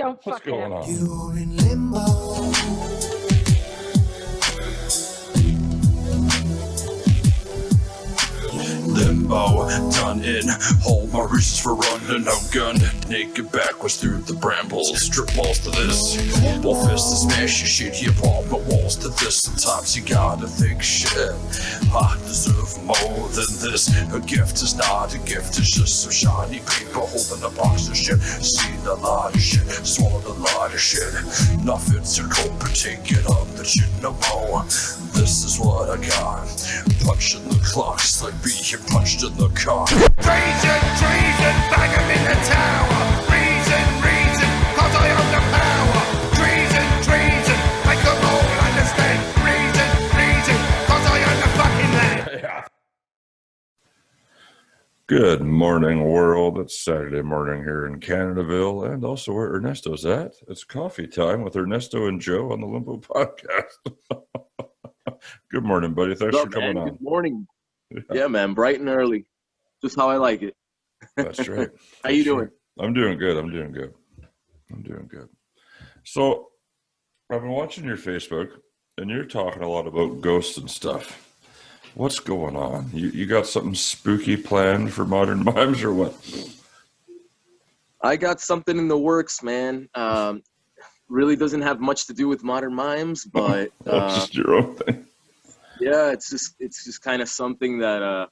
Don't What's fuck it going up. on? You're in limbo. Limbo, done in. All my reasons for running, no gun. Naked backwards through the brambles. Strip balls to this. Ball fist to smash your shit. Hip hop my walls to this. Sometimes you gotta think shit. I deserve more than this. A gift is not a gift, it's just some shiny paper holding a box of shit. Seen a lot of shit, swallowed a lot of shit. Nothing to cope and taking up the shit no more. This is what I got. Punching the clocks like being punched in the car. Treason, treason, bang him in the tower. Reason, reason, cause I own the power. Treason, treason, make them all understand. Reason, reason, cause I own the fucking land. Yeah. Good morning, world. It's Saturday morning here in Canadaville, and also where Ernesto's at. It's coffee time with Ernesto and Joe on the Limbo podcast. Good morning, buddy. Thanks for coming on. Good morning. Yeah, man, bright and early. Just how I like it. That's right. How you doing? I'm doing good. I'm doing good. So, I've been watching your Facebook, and you're talking a lot about ghosts and stuff. What's going on? You got something spooky planned for Modern Mimes or what? I got something in the works, man. Really doesn't have much to do with Modern Mimes, but Just your own thing. yeah, it's just kind of something that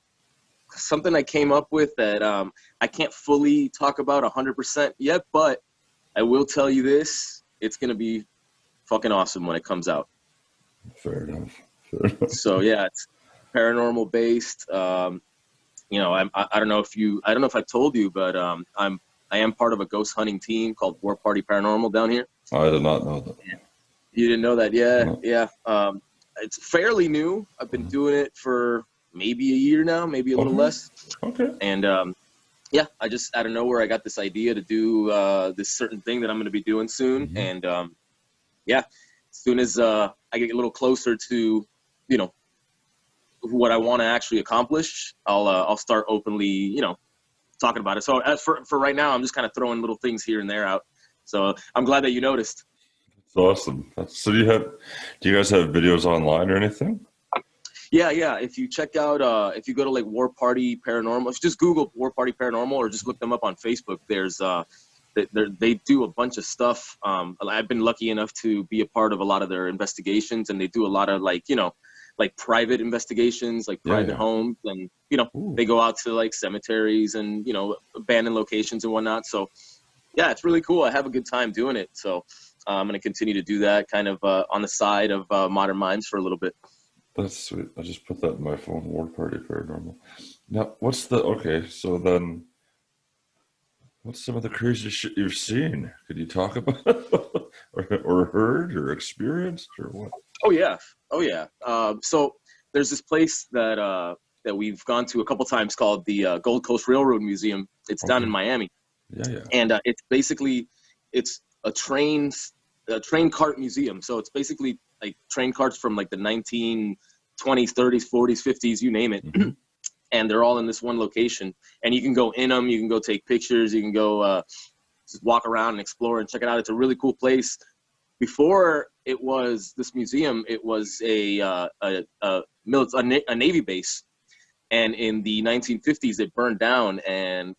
something I came up with that I can't fully talk about 100% yet, but I will tell you this: it's gonna be fucking awesome when it comes out. Fair enough. So yeah, it's paranormal based. You know, I don't know if I told you, but I am part of a ghost hunting team called War Party Paranormal down here. I did not know that. You didn't know that? Yeah, No. yeah. It's fairly new. I've been doing it for maybe a year now, maybe a little less. Okay. And yeah, I just out of nowhere I got this idea to do this certain thing that I'm going to be doing soon. Mm-hmm. And yeah, as soon as I get a little closer to, you know, what I want to actually accomplish, I'll start openly, talking about it. So for right now, I'm just kind of throwing little things here and there out. So I'm glad that you noticed. It's awesome. So do you guys have videos online or anything? Yeah. If you check out, if you go to like War Party Paranormal, if you just Google War Party Paranormal or just look them up on Facebook, there's they do a bunch of stuff. I've been lucky enough to be a part of a lot of their investigations, and they do a lot of like private investigations, like private homes, and Ooh. they go out to like cemeteries and abandoned locations and whatnot. So yeah, it's really cool. I have a good time doing it. So I'm going to continue to do that kind of on the side of Modern Mimes for a little bit. That's sweet. I just put that in my phone, War Party Paranormal. Now, so then, what's some of the craziest shit you've seen? Could you talk about or heard or experienced or what? Oh yeah. So there's this place that we've gone to a couple times called the Gold Coast Railroad Museum. It's down in Miami. Yeah. And it's a train cart museum. So it's basically like train carts from like the 1920s, 30s, 40s, 50s, you name it. Mm-hmm. And they're all in this one location. And you can go in them, you can go take pictures, you can go just walk around and explore and check it out. It's a really cool place. Before it was this museum, it was a Navy base. And in the 1950s, it burned down, and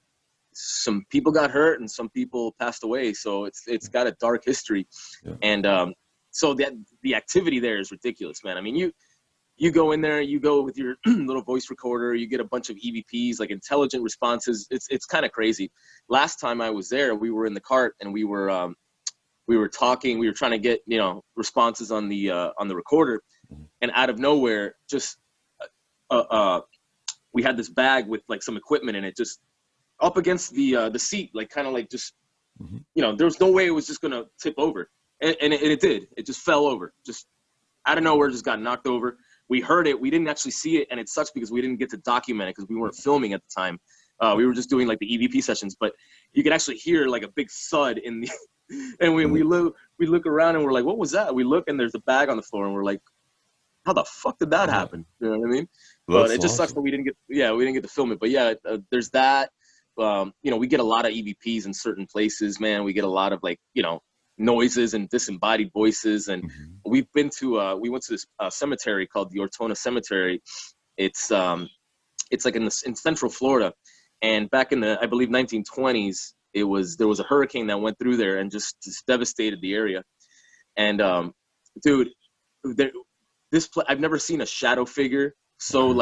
some people got hurt and some people passed away. So it's got a dark history. Yeah. And so the activity there is ridiculous, man. I mean, you go in there, you go with your little voice recorder, you get a bunch of EVPs, like intelligent responses. It's kind of crazy. Last time I was there, we were in the cart and we were talking, we were trying to get, responses on the recorder, and out of nowhere, just we had this bag with like some equipment in it, just up against the seat, like kind of like just, there was no way it was just gonna tip over, and it did. It just fell over, just out of nowhere, just got knocked over. We heard it, we didn't actually see it, and it sucks because we didn't get to document it because we weren't filming at the time. We were just doing like the EVP sessions, but you could actually hear like a big thud in the. And when we look around and we're like, what was that? We look and there's a bag on the floor and we're like, how the fuck did that happen? You know what I mean? But it just sucks that we didn't get to film it. But yeah, there's that. we get a lot of EVPs in certain places, man. We get a lot of like, noises and disembodied voices. And we went to this cemetery called the Ortona Cemetery. It's like in Central Florida. And back in the, I believe, 1920s, there was a hurricane that went through there and just devastated the area. And dude, I've never seen a shadow figure so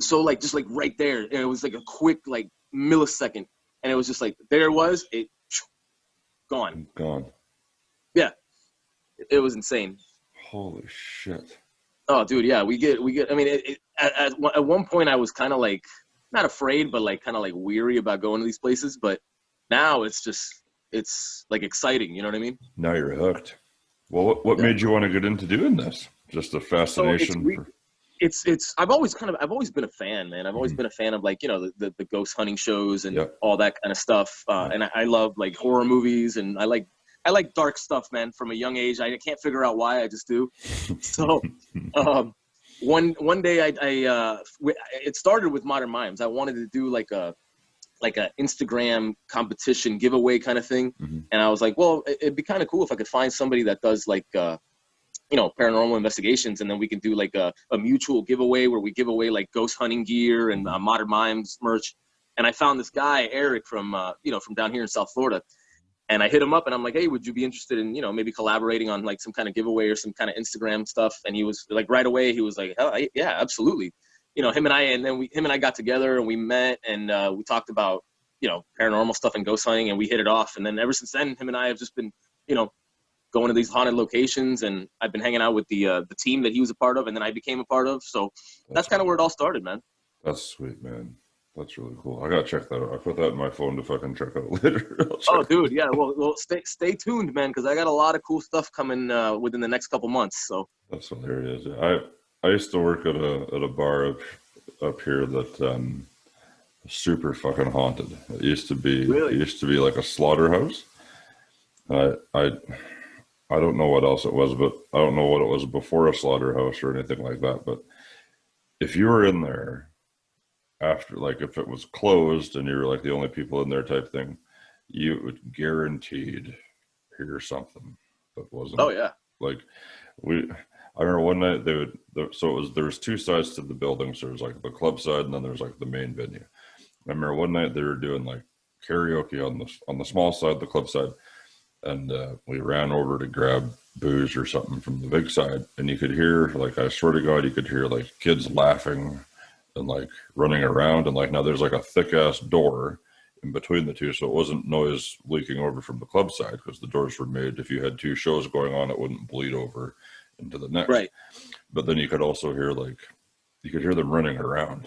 just like right there. And it was like a quick like millisecond, and it was just like there it was, it gone. Yeah, it was insane. Holy shit. Oh, dude, yeah, we get. I mean, at one point I was kind of like not afraid, but like kind of like weary about going to these places. But now it's like exciting. You know what I mean? Now you're hooked. Well, what made you want to get into doing this? Just a fascination. I've always been a fan, man. I've always been a fan of like, the ghost hunting shows and all that kind of stuff. And I love like horror movies, and I like dark stuff, man, from a young age. I can't figure out why, I just do. So one day it started with Modern Mimes. I wanted to do like a Instagram competition giveaway kind of thing. And I was like, well, it'd be kind of cool if I could find somebody that does like, paranormal investigations, and then we can do like a mutual giveaway where we give away like ghost hunting gear and Modern Mimes merch. And I found this guy, Eric, from down here in South Florida. And I hit him up and I'm like, hey, would you be interested in, maybe collaborating on like some kind of giveaway or some kind of Instagram stuff? And he was like, right away, he was like, hell, yeah, absolutely. Him and I got together and we met, and we talked about, paranormal stuff and ghost hunting, and we hit it off. And then ever since then, him and I have just been, going to these haunted locations, and I've been hanging out with the team that he was a part of, and then I became a part of. So that's kind of where it all started, man. That's sweet, man. That's really cool. I gotta check that out. I put that in my phone to fucking check out later. Oh, dude, yeah. Well, stay tuned, man, because I got a lot of cool stuff coming within the next couple months. So that's hilarious. I used to work at a bar up here that super fucking haunted. It used to be like a slaughterhouse. I don't know what else it was, but I don't know what it was before a slaughterhouse or anything like that. But if you were in there after, like if it was closed and you were like the only people in there type thing, you would guaranteed hear something that wasn't. Oh yeah. Like I remember one night there was two sides to the building. So there was like the club side, and then there was like the main venue. I remember one night they were doing like karaoke on the small side, the club side. And we ran over to grab booze or something from the big side. And you could hear, like, I swear to God, you could hear, like, kids laughing and, like, running around. And, like, now there's, like, a thick-ass door in between the two. So it wasn't noise leaking over from the club side, because the doors were made. If you had two shows going on, it wouldn't bleed over into the next. Right. But then you could also hear, like, you could hear them running around.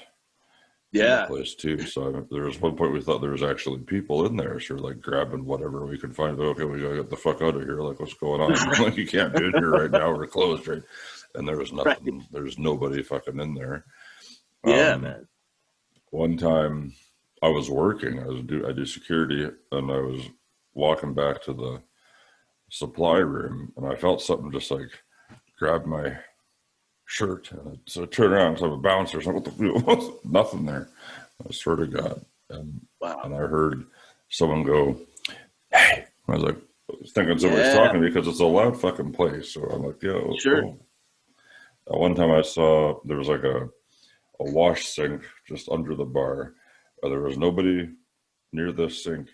Yeah. Place too. So there was one point we thought there was actually people in there, so we're like grabbing whatever we could find. Okay, we gotta get the fuck out of here. Like, what's going on? Like, you can't be in here right now. We're closed, right? And there was nothing. Right. There's nobody fucking in there. Yeah, man. One time I was working. I do security, and I was walking back to the supply room, and I felt something just like grab my shirt, and so I turned around, so I have a bouncer, so what the nothing there. I swear to God. And I heard someone go, hey. I was thinking somebody's talking to me, because it's a loud fucking place. So I'm like, yo. Sure. One time I saw there was like a wash sink just under the bar. There was nobody near this sink,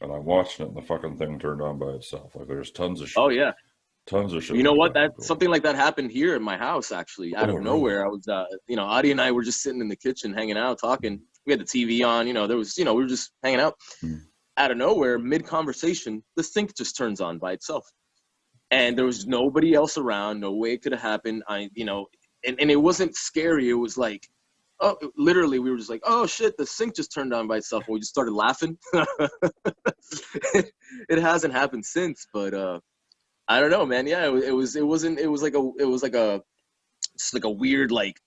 and I'm watching it, and the fucking thing turned on by itself. Like, there's tons of shit. Oh yeah. Tons of shit. You know what? Something like that happened here in my house, actually, out of nowhere. I was, Adi and I were just sitting in the kitchen, hanging out, talking. We had the TV on, there was, we were just hanging out. Out of nowhere, mid-conversation, the sink just turns on by itself. And there was nobody else around. No way it could have happened. And it wasn't scary. It was like, oh, literally, we were just like, oh shit, the sink just turned on by itself. And we just started laughing. It hasn't happened since, but, I don't know, man. Yeah, it was like a weird, like,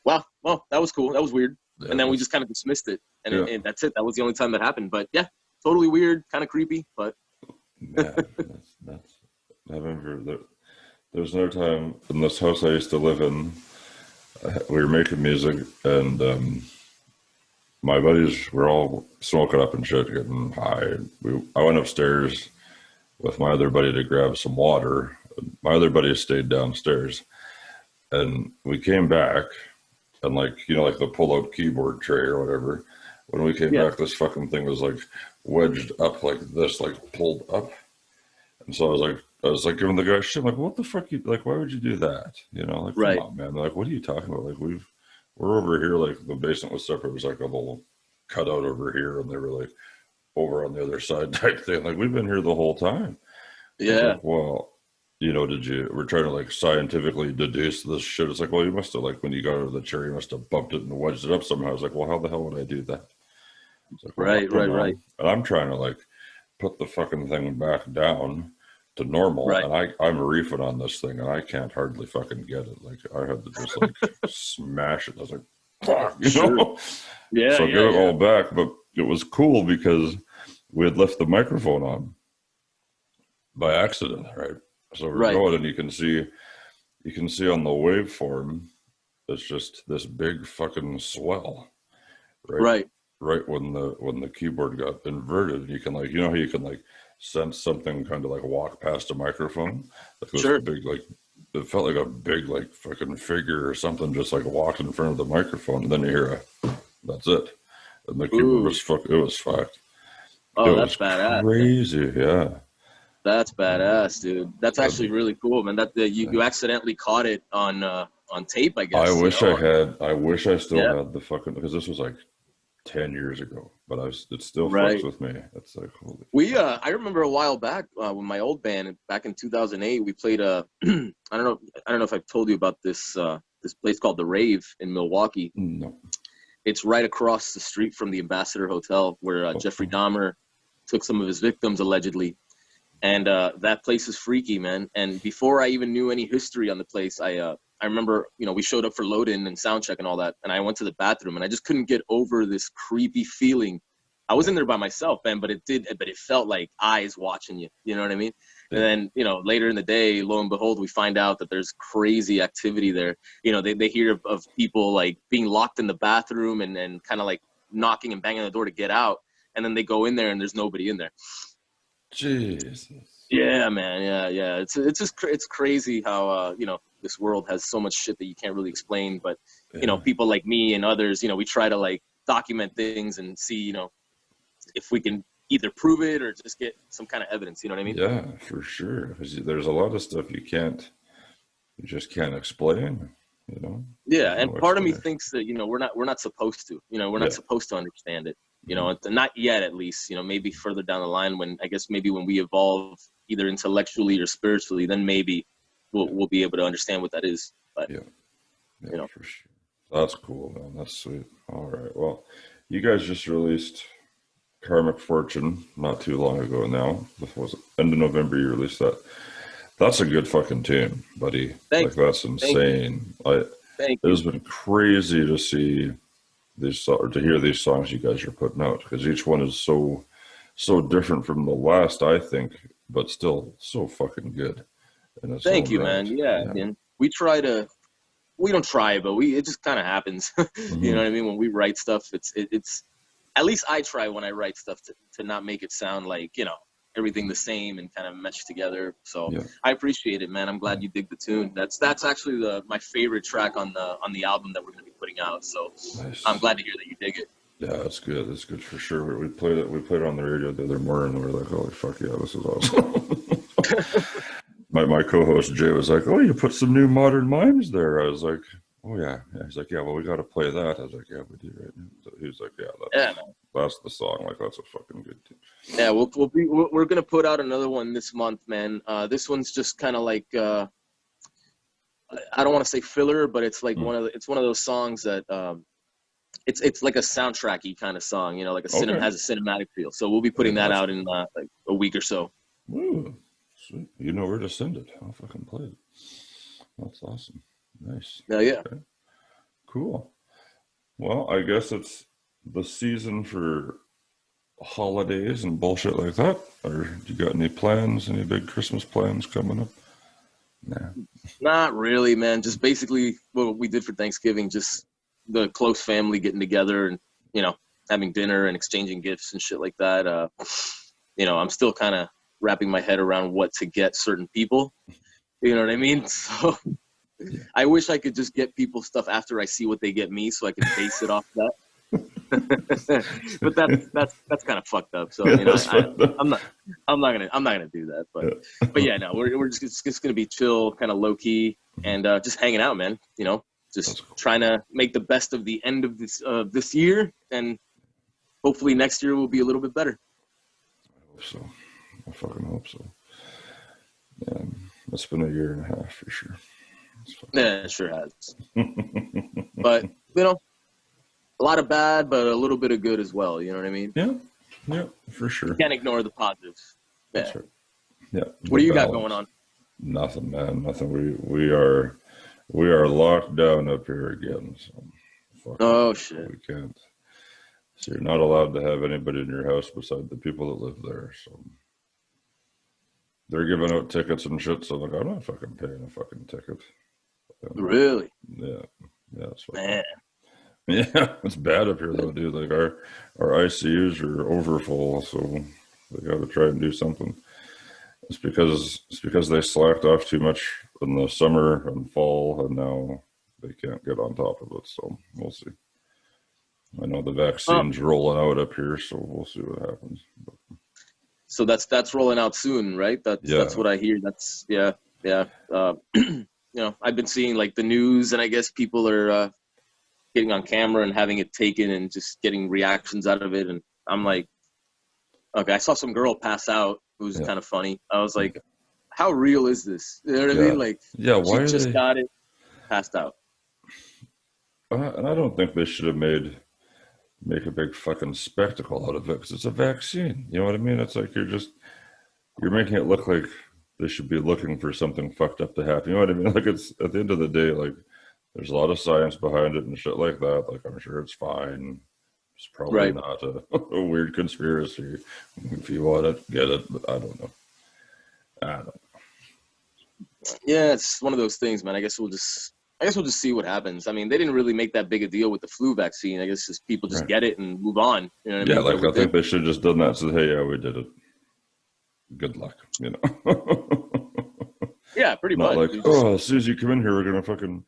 wow, well, that was cool. That was weird. And then we just kind of dismissed it. And that's it. That was the only time that happened. But yeah, totally weird, kind of creepy, but. Yeah, that's I remember there's no time in this house I used to live in. We were making music, and my buddies were all smoking up and shit, getting high. I went upstairs with my other buddy to grab some water. My other buddy stayed downstairs, and we came back, and like the pull-out keyboard tray or whatever. When we came back, this fucking thing was like wedged up like this, like pulled up. And so I was like giving the guy shit, like, what the fuck you like? Why would you do that? Like, Right. come on, man. They're like, what are you talking about? Like, we're over here, like the basement was separate. It was like a little cutout over here, and they were like over on the other side type thing. Like, we've been here the whole time. Yeah. Like, well, we're trying to like scientifically deduce this shit. It's like, well, you must have, like, when you got out of the chair, you must have bumped it and wedged it up somehow. I was like, well, how the hell would I do that? It's like, well, Right. And I'm trying to like put the fucking thing back down to normal, Right. and I'm reefing on this thing, and I can't hardly fucking get it. Like, I had to just like smash it. I was like, fuck, know? Yeah. So I get it all back, but it was cool because we had left the microphone on by accident, right? So we're going, and you can see on the waveform, it's just this big fucking swell, right? Right when the keyboard got inverted, you can like, how you can like sense something kind of like walk past a microphone, like this big, like, it felt like a big like fucking figure or something just like walked in front of the microphone, and then you hear that's it, and the keyboard was fucked. It was fucked. Oh, that's badass. Crazy, yeah. That's badass, dude. That's actually really cool, man. That you accidentally caught it on tape, I guess. I wish I wish I still had the fucking, because this was like 10 years ago, but it still fucks with me. It's like, holy. I remember a while back with my old band back in 2008, we played I don't know if I've told you about this place called The Rave in Milwaukee. No. It's right across the street from the Ambassador Hotel where Jeffrey Dahmer took some of his victims allegedly. And that place is freaky, man. And before I even knew any history on the place, I remember, we showed up for load-in and sound check and all that, and I went to the bathroom, and I just couldn't get over this creepy feeling. I was in there by myself, man, but it felt like eyes watching you. You know what I mean? And then, later in the day, lo and behold, we find out that there's crazy activity there. They hear of people like being locked in the bathroom and kind of like knocking and banging on the door to get out, and then they go in there and there's nobody in there. Jesus. Yeah, man. Yeah. It's crazy how this world has so much shit that you can't really explain. But people like me and others, we try to like document things and see, if we can either prove it or just get some kind of evidence. You know what I mean? Yeah, for sure. Because there's a lot of stuff you just can't explain. Yeah, and part of me thinks that we're not supposed to. We're not supposed to understand it. Not yet, at least. Maybe further down the line, when we evolve either intellectually or spiritually, then maybe we'll be able to understand what that is. But for sure. That's cool, man. That's sweet. All right. Well, you guys just released Karmic Fortune not too long ago now. Was it end of November you released that? That's a good fucking tune, buddy. That's insane. It has been crazy to see to hear these songs you guys are putting out, because each one is so different from the last, I think, but still so fucking good. Thank you, man. Yeah. And we don't try, but it just kind of happens. You know what I mean? When we write stuff, it's at least I try when I write stuff to not make it sound like, everything the same and kind of mesh together. So I appreciate it, man. I'm glad you dig the tune. That's actually my favorite track on the album that we're going to be putting out. So nice. I'm glad to hear that you dig it. Yeah, it's good. It's good for sure. We played it on the radio the other morning, and we were like, holy fuck yeah, this is awesome. my co-host Jay was like, oh, you put some new Modern Mimes there. I was like, oh yeah. He's like, yeah, well, we got to play that. I was like, yeah, we do right now. So he was like, that's the song. Like, that's a fucking good tune. Yeah, we're gonna put out another one this month, man. This one's just kind of like I don't want to say filler, but it's like one of those songs that it's like a soundtracky kind of song, like has a cinematic feel. So we'll be putting that out in like a week or so. Ooh, sweet. You know where to send it. I'll fucking play it. That's awesome. Nice. Yeah. Okay. Cool. Well, I guess it's the season for holidays and bullshit like that. Or do you got any plans? Any big Christmas plans coming up? Nah. Not really, man. Just basically what we did for Thanksgiving, just the close family getting together and, having dinner and exchanging gifts and shit like that. You know, I'm still kind of wrapping my head around what to get certain people. You know what I mean? So I wish I could just get people stuff after I see what they get me, so I can base it off that. But that's kind of fucked up. So you know, I'm not gonna do that. But yeah, no, we're just gonna be chill, kind of low key, and just hanging out, man. You know, just trying to make the best of the end of this year, and hopefully next year will be a little bit better. I hope so. I fucking hope so. Yeah, it's been a year and a half for sure. Yeah, it sure has. But you know, a lot of bad, but a little bit of good as well. You know what I mean? Yeah, for sure. You can't ignore the positives. Yeah. That's right. Yeah. What do you got going on? Nothing, man. Nothing. We are locked down up here again. So Oh shit. we can't. So you're not allowed to have anybody in your house beside the people that live there. So they're giving out tickets and shit. So like, I'm not fucking paying a fucking ticket. Really? Yeah. That's what. Man. Yeah, it's bad up here though, dude. Like our ICUs are overfull, so they got to try and do something. It's because they slacked off too much in the summer and fall, and now they can't get on top of it. So we'll see. I know the vaccine's rolling out up here, so we'll see what happens. But, so that's rolling out soon, right? That's what I hear. That's yeah. You know, I've been seeing like the news, and I guess people are getting on camera and having it taken and just getting reactions out of it. And I'm like, okay, I saw some girl pass out. It was kind of funny. I was like, how real is this? You know what I mean? Like, why she just got it, passed out. And I don't think they should have make a big fucking spectacle out of it because it's a vaccine. You know what I mean? It's like you're making it look like they should be looking for something fucked up to happen. You know what I mean? Like, it's at the end of the day, like, there's a lot of science behind it and shit like that. Like, I'm sure it's fine. It's probably not a weird conspiracy. If you want it, get it. But I don't know. Yeah, it's one of those things, man. I guess we'll just see what happens. I mean, they didn't really make that big a deal with the flu vaccine. I guess just people just get it and move on. You know what I mean? Like I think they should have just done that. Said, hey, yeah, we did it. Good luck. You know. Yeah, pretty much. Not like, oh, as soon as you come in here, we're gonna fucking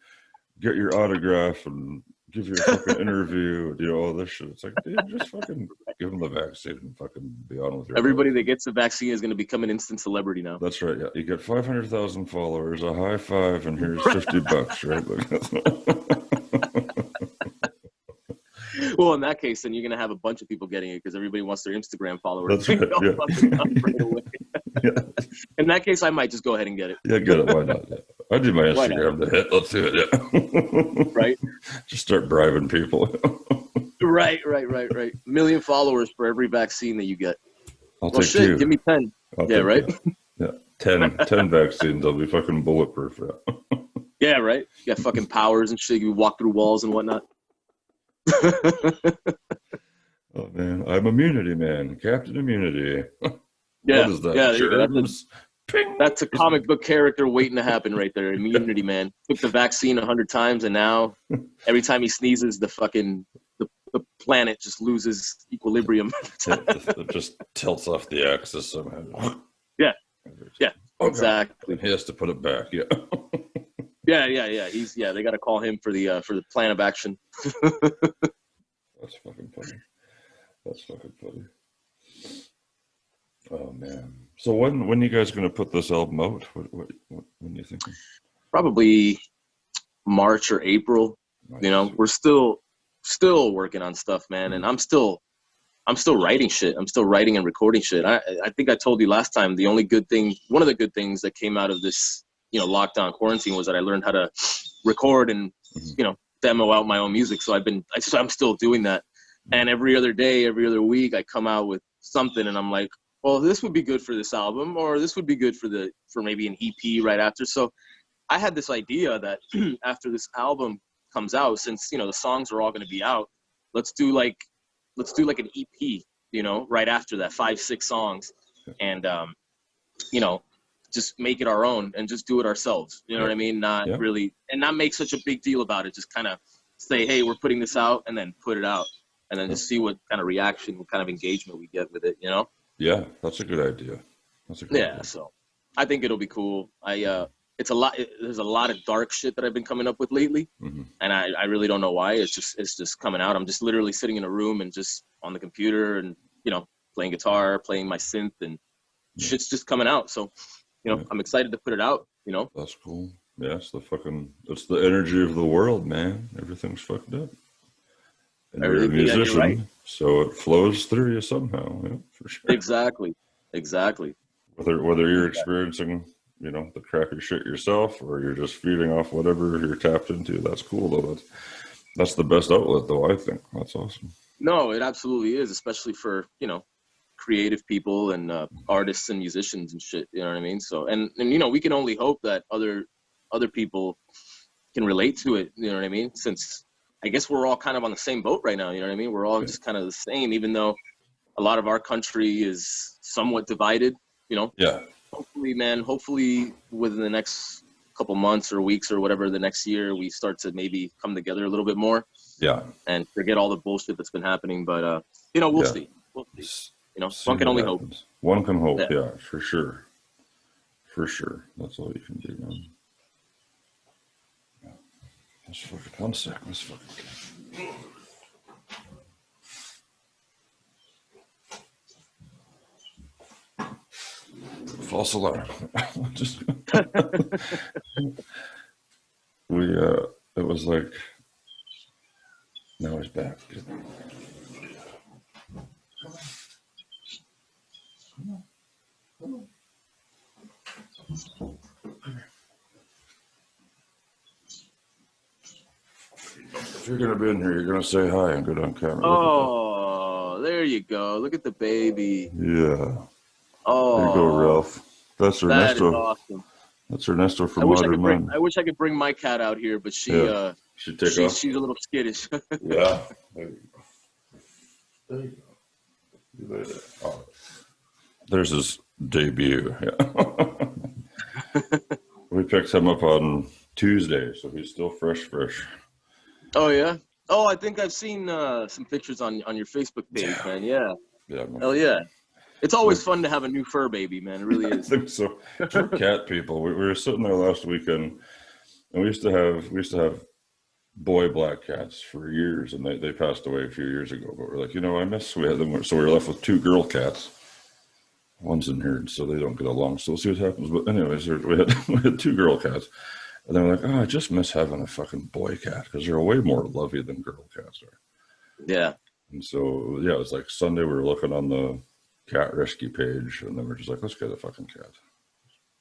get your autograph and give you a fucking interview, you know, all this shit. It's like, dude, just fucking give them the vaccine and fucking be on with your Everybody life. that gets the vaccine is going to become an instant celebrity now. That's right, yeah. You get 500,000 followers, a high five, and here's $50, right? Well, in that case, then you're going to have a bunch of people getting it because everybody wants their Instagram followers. That's right, yeah. In that case, I might just go ahead and get it. Yeah, get it. Why not? Yeah. I do my Instagram to hit. Let's do it, yeah. Right? Just start bribing people. Right. 1 million followers for every vaccine that you get. I'll take shit, 2. give me 10. Yeah, right? Yeah, 10 vaccines. I'll be fucking bulletproof. Yeah. Yeah, right? You got fucking powers and shit. You walk through walls and whatnot. Oh, man. I'm Immunity Man. Captain Immunity. Yeah, what is that? yeah, that's a comic book character waiting to happen right there. Immunity Man took the vaccine 100 times, and now every time he sneezes, the planet just loses equilibrium. It just tilts off the axis somehow. Yeah, Okay. exactly. He has to put it back. Yeah. Yeah. They got to call him for the plan of action. That's fucking funny. Oh man! So when you guys gonna put this album out? What when are you thinking? Probably March or April. Nice. You know, we're still working on stuff, man, and I'm still writing shit. I'm still writing and recording shit. I think I told you last time one of the good things that came out of this, you know, lockdown quarantine was that I learned how to record and you know, demo out my own music. So I'm still doing that, and every other day, every other week, I come out with something, and I'm like, well, this would be good for this album, or this would be good for maybe an EP right after. So I had this idea that after this album comes out, since, you know, the songs are all going to be out, let's do like an EP, you know, right after that, 5-6 songs, and you know, just make it our own and just do it ourselves. You know what I mean? Not really, and not make such a big deal about it. Just kind of say, hey, we're putting this out, and then put it out. and then just see what kind of reaction, what kind of engagement we get with it, you know? Yeah, that's a good idea. That's a good idea. So I think it'll be cool. There's a lot of dark shit that I've been coming up with lately, and I really don't know why. It's just coming out. I'm just literally sitting in a room and just on the computer and, you know, playing guitar, playing my synth, and shit's just coming out. So, you know, I'm excited to put it out, you know? That's cool. Yeah, it's the energy of the world, man. Everything's fucked up. And you're a musician, you're right. so it flows through you somehow, yeah, for sure. Exactly. Whether you're experiencing, you know, the crappy shit yourself, or you're just feeding off whatever you're tapped into, that's cool, though. That's the best outlet, though, I think. That's awesome. No, it absolutely is, especially for, you know, creative people and artists and musicians and shit, you know what I mean? So, and you know, we can only hope that other people can relate to it, you know what I mean? Since I guess we're all kind of on the same boat right now, you know what I mean? We're all just kind of the same, even though a lot of our country is somewhat divided, you know? Yeah. Hopefully within the next couple months or weeks or whatever, the next year, we start to maybe come together a little bit more. Yeah. And forget all the bullshit that's been happening. But, you know, we'll see. We'll see. You know, one can only hope. One can hope, yeah, for sure. For sure. That's all you can do, man. Yeah. Let's fucking, one sec. Let's fucking. False alarm. Just it was like, now he's back. Come on. If you're gonna be in here, you're gonna say hi and go down camera. Oh, there you go. Look at the baby. Yeah. Oh, there you go, Ralph. That's Ernesto. That is awesome. That's Ernesto from Modern Mimes. I wish I could bring my cat out here, but she's a little skittish. Yeah. There you go. There you go. Oh. There's his debut. Yeah. We picked him up on Tuesday, so he's still fresh. Oh yeah. Oh, I think I've seen some pictures on your Facebook page, man. Yeah. Yeah. Hell yeah. It's always fun to have a new fur baby, man. It really is. I think so. For cat people, we were sitting there last weekend, and we used to have boy black cats for years, and they passed away a few years ago. But we're like, we had them, so we were left with two girl cats. One's in here, so they don't get along. So we'll see what happens. But anyways, we had two girl cats, and they were like, I just miss having a fucking boy cat because they're way more lovey than girl cats are. Yeah. And so it was like Sunday. We were looking on the cat rescue page, and then we're just like, let's get a fucking cat.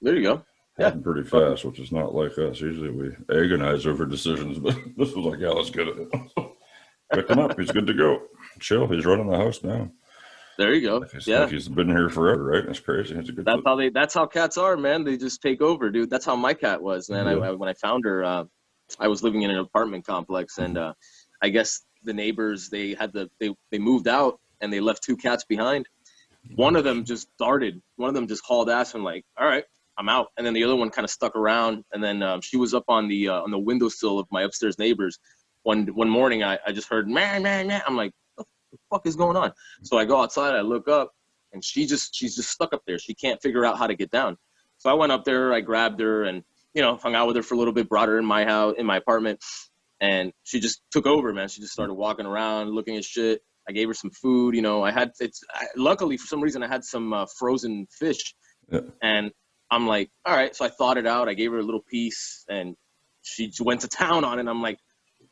There you go. Happened pretty fast, which is not like us. Usually we agonize over decisions, but this was like, yeah, let's get it. Picked him up. He's good to go. Chill. He's running the house now. There you go. Like he's been here forever, right? That's crazy. He's a good. That's how cats are, man. They just take over, dude. That's how my cat was, man. Yeah. When I found her, I was living in an apartment complex, and I guess the neighbors they moved out and they left two cats behind. One of them just darted. One of them just hauled ass and like, all right, I'm out. And then the other one kind of stuck around. And then she was up on the windowsill of my upstairs neighbors. One morning, I just heard, man. I'm like, what the fuck is going on? So I go outside, I look up, and she's just stuck up there. She can't figure out how to get down. So I went up there, I grabbed her, and hung out with her for a little bit. Brought her in my house, in my apartment, and she just took over, man. She just started walking around, looking at shit. I gave her some food. Luckily for some reason I had some frozen fish, and I'm like, all right. So I thawed it out. I gave her a little piece, and she went to town on it. And I'm like,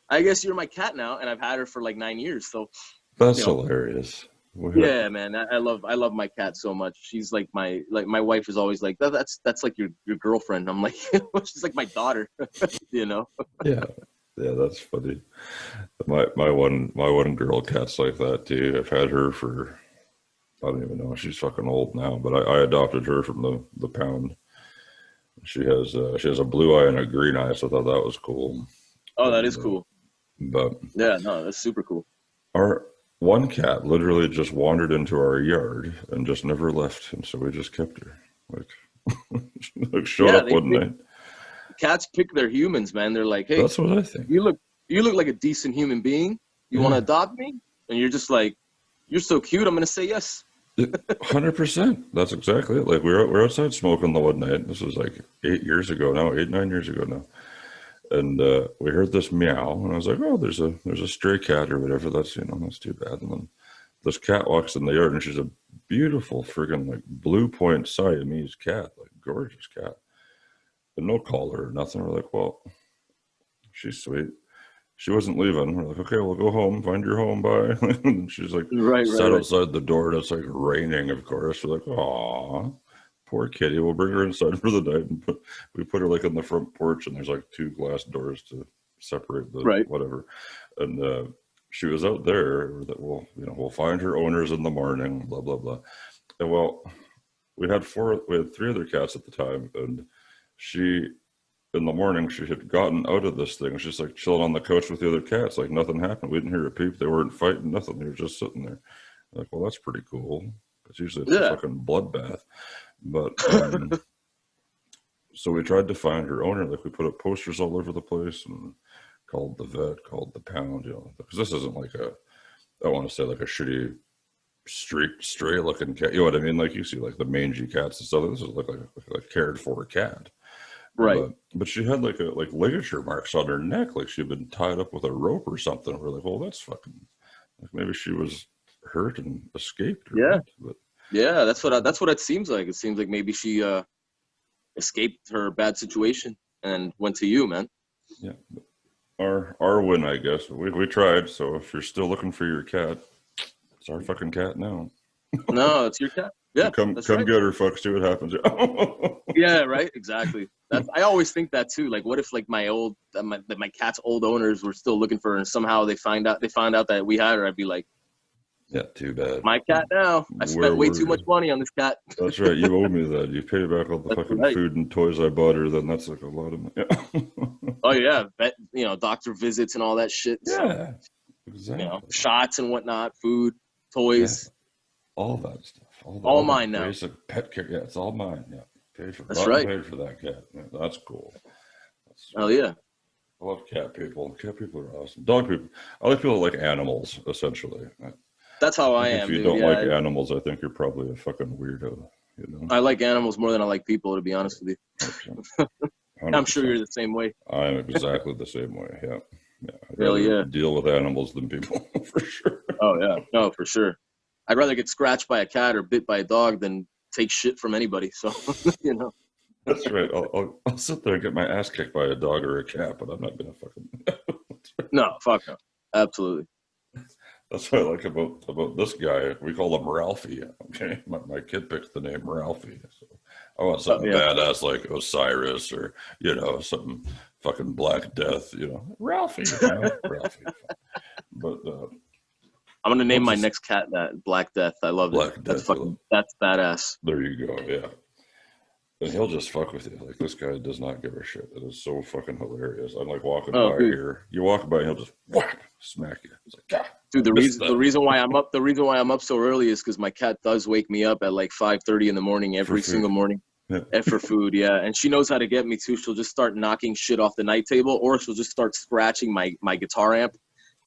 I guess you're my cat now, and I've had her for like 9 years. So that's hilarious. Yeah, man. I love my cat so much. She's like my wife is always like, that's like your girlfriend. I'm like, she's like my daughter, Yeah, that's funny. My one girl cat's like that too. I've had her for, I don't even know. She's fucking old now, but I adopted her from the pound. She has a blue eye and a green eye, so I thought that was cool. Oh, that is cool. But yeah, no, that's super cool. Our one cat literally just wandered into our yard and just never left, and so we just kept her. Like showed up one night. Cats pick their humans, man. They're like, hey, that's what I think. You look like a decent human being. You want to adopt me? and you're just like, you're so cute, I'm gonna say yes. 100%. That's exactly it. Like we're outside smoking the one night. This was like 9 years ago now. And we heard this meow, and I was like, "Oh, there's a stray cat or whatever. That's that's too bad." And then this cat walks in the yard, and she's a beautiful friggin' like blue point Siamese cat, like gorgeous cat, but no collar or nothing. We're like, "Well, she's sweet." She wasn't leaving. We're like, "Okay, we'll go home. Find your home. Bye." And she's like, sat outside the door, and it's like raining. Of course, we're like, "Aw." Poor kitty. We'll bring her inside for the night, and we put her like on the front porch, and there's like 2 glass doors to separate the whatever. And she was out there. That we'll find her owners in the morning. Blah blah blah. And well, we had 3 other cats at the time, and she in the morning she had gotten out of this thing. She's like chilling on the couch with the other cats, like nothing happened. We didn't hear a peep. They weren't fighting, nothing. They were just sitting there. Like, well, that's pretty cool. Because usually it's a fucking bloodbath. But so we tried to find her owner. Like we put up posters all over the place and called the vet, called the pound, because this isn't like I don't want to say like a shitty stray looking cat. You know what I mean? Like you see like the mangy cats and stuff. This is like a cared for cat. Right. But she had like ligature marks on her neck, like she'd been tied up with a rope or something. We're like, well, that's fucking like maybe she was hurt and escaped. But yeah, that's what it seems like. It seems like maybe she escaped her bad situation and went to you, man. Yeah, our win, I guess. We tried. So if you're still looking for your cat, it's our fucking cat now. No, it's your cat. Yeah, come get her, fuck. See what happens. Yeah, right. Exactly. I always think that too. Like, what if like my cat's old owners were still looking for her, and somehow they found out that we had her? I'd be like, yeah, too bad. My cat now. I spent way too much money on this cat. That's right. You owe me that. You pay back all the fucking food and toys I bought her. Then that's like a lot of money. Oh yeah, doctor visits and all that shit. Yeah, exactly. Shots and whatnot, food, toys, all that stuff. All mine now. Basic pet care. Yeah, it's all mine. Yeah, paid for. That's right. Paid for that cat. Yeah, that's cool. Oh yeah. I love cat people. Cat people are awesome. Dog people. I like people that like animals. Essentially. That's how I am. If you don't like animals, I think you're probably a fucking weirdo. I like animals more than I like people, to be honest with you. I'm sure you're the same way. I'm exactly the same way. Yeah. I'd rather deal with animals than people, for sure. Oh yeah, no, for sure. I'd rather get scratched by a cat or bit by a dog than take shit from anybody. So That's right. I'll sit there and get my ass kicked by a dog or a cat, but I'm not gonna fucking. No, fuck no. Absolutely. That's what I like about this guy. We call him Ralphie. Okay, my kid picked the name Ralphie. So I want something badass like Osiris or something fucking Black Death. Ralphie. Ralphie. But I'm gonna name my next cat that Black Death. I love it. That's badass. There you go. Yeah. And he'll just fuck with you. Like, this guy does not give a shit. It is so fucking hilarious. I'm like walking by here. You walk by and he'll just whack, smack you. It's like, God. Dude, the reason why I'm up so early is because my cat does wake me up at like 5:30 in the morning every single morning. Yeah. And for food, yeah. And she knows how to get me too. She'll just start knocking shit off the night table, or she'll just start scratching my guitar amp.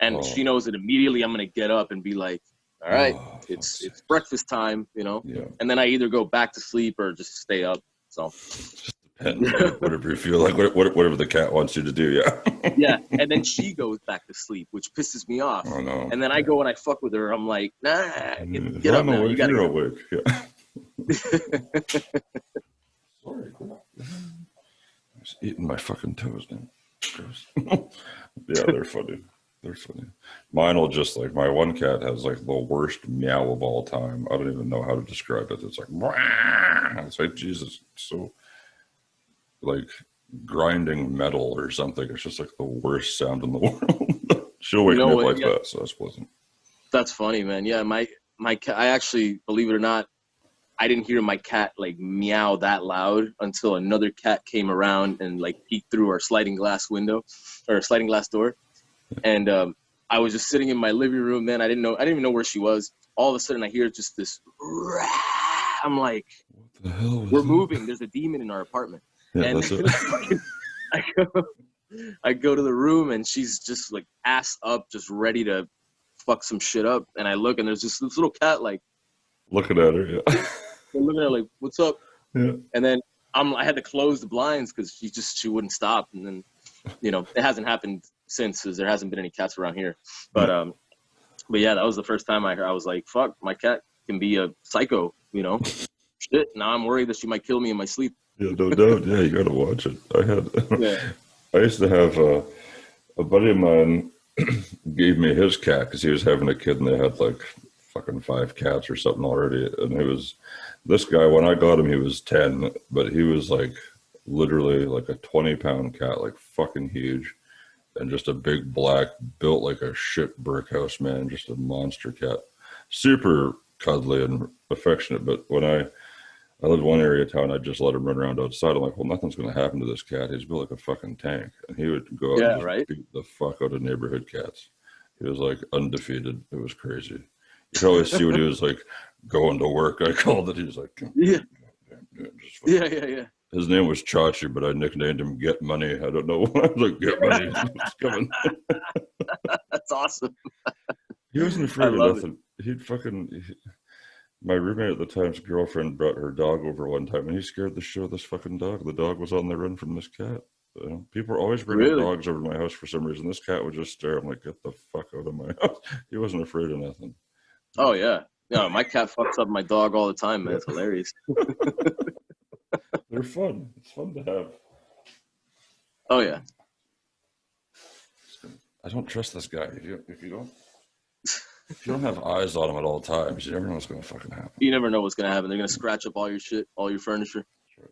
And she knows that immediately I'm gonna get up and be like, all right, it's breakfast time, Yeah. And then I either go back to sleep or just stay up. So just depends, whatever you feel like, whatever the cat wants you to do, yeah. Yeah, and then she goes back to sleep, which pisses me off. Oh no! And then I go and I fuck with her. I'm like, nah, get up now. You gotta go. Awake. Yeah. Sorry, I'm just eating my fucking toes now. Yeah, they're funny. They're funny. Mine will just like, my one cat has like the worst meow of all time. I don't even know how to describe it. It's like, it's like, Jesus, so like grinding metal or something. It's just like the worst sound in the world. She'll wake me up like that, so that's pleasant. That's funny, man. Yeah, my cat, I actually, believe it or not, I didn't hear my cat like meow that loud until another cat came around and like peeked through our sliding glass door. And I was just sitting in my living room, man. I didn't even know where she was. All of a sudden I hear just this I'm like, what the hell was we're moving. There's a demon in our apartment. Yeah, and that's it. I go to the room and she's just like ass up, just ready to fuck some shit up. And I look, and there's just this little cat, like, looking at her. Yeah. they're looking at her like, what's up? Yeah. And then I had to close the blinds because she wouldn't stop. And then, you know, it hasn't happened since, because there hasn't been any cats around here. But yeah, that was the first time I was like, fuck, my cat can be a psycho, you know? Shit, now I'm worried that she might kill me in my sleep. Yeah, no doubt. Yeah, you got to watch it. I used to have a buddy of mine gave me his cat because he was having a kid and they had like fucking 5 cats or something already. And it was this guy, when I got him, he was 10, but he was like literally like a 20-pound cat, like fucking huge. And just a big black, built like a shit brick house, man, just a monster cat. Super cuddly and affectionate. But when I lived one area of town, I'd just let him run around outside. I'm like, well, nothing's going to happen to this cat. He's built like a fucking tank. And he would go out and just beat the fuck out of neighborhood cats. He was like undefeated. It was crazy. You could always see when he was like going to work. I called it. He was like, yeah. Yeah. His name was Chachi, but I nicknamed him Get Money. I don't know why. I was like, Get Money. It's coming. That's awesome. He wasn't afraid of nothing. My roommate at the time's girlfriend brought her dog over one time, and he scared the shit out of this fucking dog. The dog was on the run from this cat. People are always bringing dogs over to my house for some reason. This cat would just stare. I'm like, get the fuck out of my house. He wasn't afraid of nothing. Oh, yeah. No, my cat fucks up my dog all the time, man. It's hilarious. They're fun. It's fun to have. Oh, yeah. I don't trust this guy. If you don't have eyes on him at all times, you never know what's going to fucking happen. You never know what's going to happen. They're going to scratch up all your shit, all your furniture. Sure.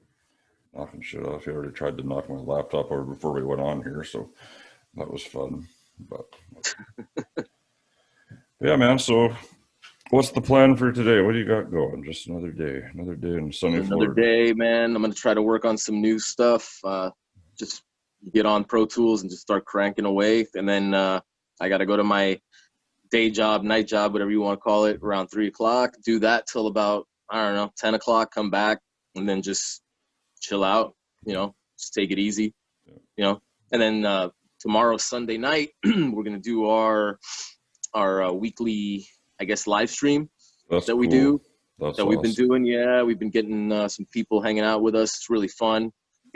Knocking shit off. He already tried to knock my laptop over before we went on here, so that was fun. But yeah, man. So what's the plan for today? What do you got going? Just another day in sunny Florida. Another day, man. I'm going to try to work on some new stuff. Just get on Pro Tools and just start cranking away. And then I got to go to my day job, night job, whatever you want to call it, around 3 o'clock. Do that till about, 10 o'clock, come back, and then just chill out, just take it easy, And then tomorrow, Sunday night, we're going to do our weekly, I guess, live stream that we do. That's awesome. We've been doing. Yeah, we've been getting some people hanging out with us. It's really fun.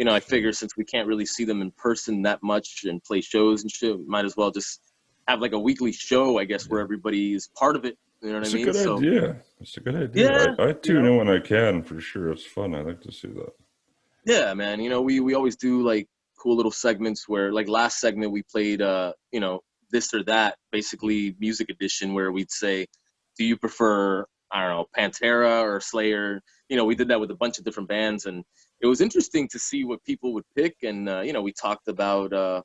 I figure since we can't really see them in person that much and play shows and shit, we might as well just have like a weekly show, I guess, where everybody is part of it. You know what I mean? It's a good idea. It's a good idea. Yeah, I tune in when I can, for sure. It's fun. I like to see that. Yeah, man. We always do like cool little segments where, like, last segment we played, this or that, basically music edition, where we'd say, do you prefer, Pantera or Slayer? We did that with a bunch of different bands, and it was interesting to see what people would pick. And, we talked about,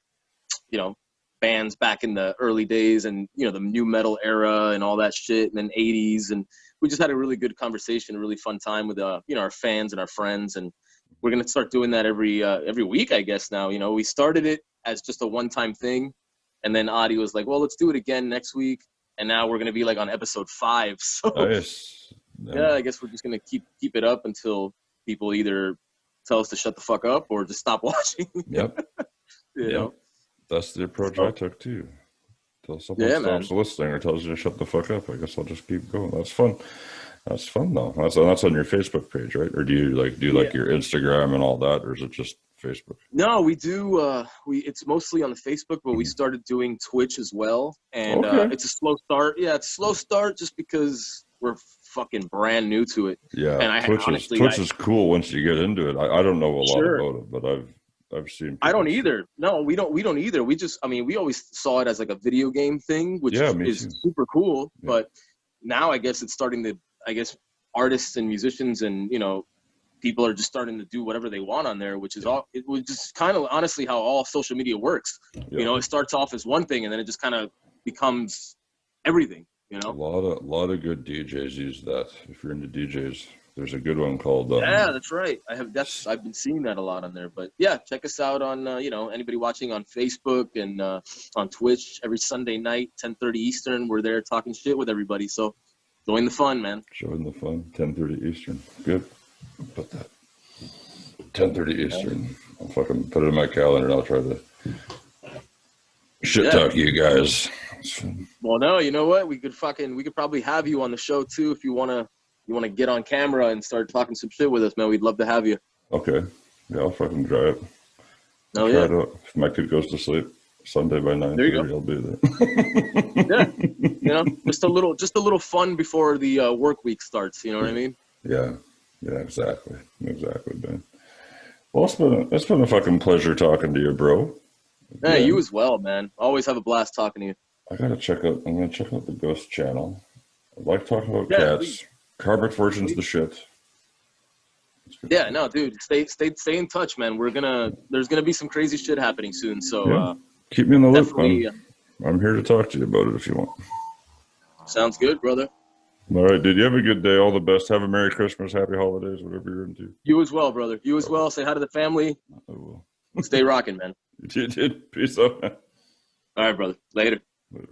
bands back in the early days and, the new metal era and all that shit, and then 80s. And we just had a really good conversation, a really fun time with, our fans and our friends. And we're going to start doing that every week, I guess now. We started it as just a one-time thing. And then Adi was like, well, let's do it again next week. And now we're going to be like on episode 5. So yeah, I guess we're just going to keep it up until people either tell us to shut the fuck up or just stop watching. Yep. you know? That's the approach I took too. Till someone stops listening or tells you to shut the fuck up, I guess I'll just keep going. That's fun. That's fun though. That's on your Facebook page, right? Or do you like your Instagram and all that, or is it just Facebook? No, we do. It's mostly on the Facebook, but we started doing Twitch as well. And it's a slow start. Yeah, it's a slow start just because we're fucking brand new to it. Yeah, and Twitch is cool once you get into it. I don't know a lot about it, but I've seen. I don't either. No, we don't either. We just, we always saw it as like a video game thing, which is super cool. Yeah. But now I guess it's starting to, artists and musicians and, people are just starting to do whatever they want on there, which is it was just kind of honestly how all social media works. Yeah. It starts off as one thing and then it just kind of becomes everything, A lot of good DJs use that. If you're into DJs. There's a good one called. Yeah, that's right. I've been seeing that a lot on there. But yeah, check us out on anybody watching on Facebook and on Twitch every Sunday night, 10:30 Eastern. We're there talking shit with everybody. So join the fun, man. Join the fun. 10:30 Eastern. Good. Put that. 10:30 Eastern. I'll fucking put it in my calendar and I'll try to shit talk you guys Well, no, you know what? We could probably have you on the show too if you wanna get on camera and start talking some shit with us, man. We'd love to have you. Okay. Yeah, I'll fucking try it. Oh yeah. If my kid goes to sleep Sunday by 9:30, I'll be there. Yeah. Just a little fun before the work week starts. You know what I mean? Yeah. Yeah. Exactly, man. Well, it's been a fucking pleasure talking to you, bro. Hey, you as well, man. Always have a blast talking to you. I'm gonna check out the Ghost channel. I like talking about Yeah, cats. please. Carbon version's the shit. Yeah, no, dude. Stay in touch, man. There's gonna be some crazy shit happening soon. So keep me in the loop. definitely. I'm here to talk to you about it if you want. Sounds good, brother. All right, dude. You have a good day. All the best. Have a Merry Christmas, Happy Holidays, whatever you're into. You as well, brother. You as well. Say hi to the family. I will. Stay rocking, man. You did. Peace out, man. All right, brother. Later. Later.